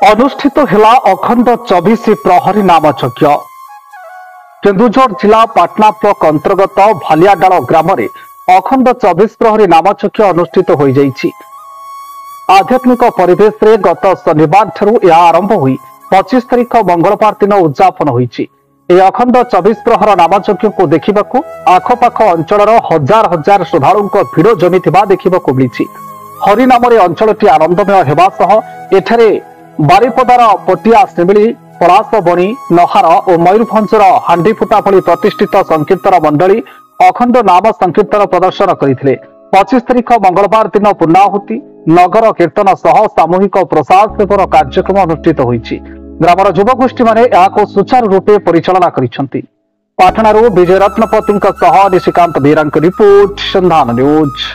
अनुष्ठित हेला अखंड 24 प्रहरी नामयज्ञ। केन्दुझर जिला पाटना ब्लॉक अंतर्गत भालियाडाल ग्राम में अखंड 24 प्रहरी नामयज्ञ अनुष्ठित हो जाइछि। आध्यात्मिक परिवेश रे गत शनिवार ठारू यह आरंभ हुई 25 तारिख मंगलवार दिन उद्यापन होइछि। अखंड 24 प्रहर नामयज्ञ को देखा आखपाख अंचल हजार हजार श्रद्धालुं भिड़ जमिथिबा देखा मिली। हरिनाम अंचलटी आनंदमय हेबा सह एठारे बारिपदार पटिया सिमिली पलासबणी नहार और मयूरभंजर हांडीफुटा भली प्रतिष्ठित संकीर्तन मंडली अखंड नाम संकीर्तन प्रदर्शन करते। 25 तारिख मंगलवार दिन पूर्णाहुति नगर कीर्तन सह सामूहिक प्रसाद सेवन कार्यक्रम अनुष्ठित होइछि। ग्रामर युवगोष्ठी माने याको सुचारू रूपे परिचालना करिसेंति। पाटनारू विजय रत्नपति निशिकांत बेरांक रिपोर्ट संधान न्यूज।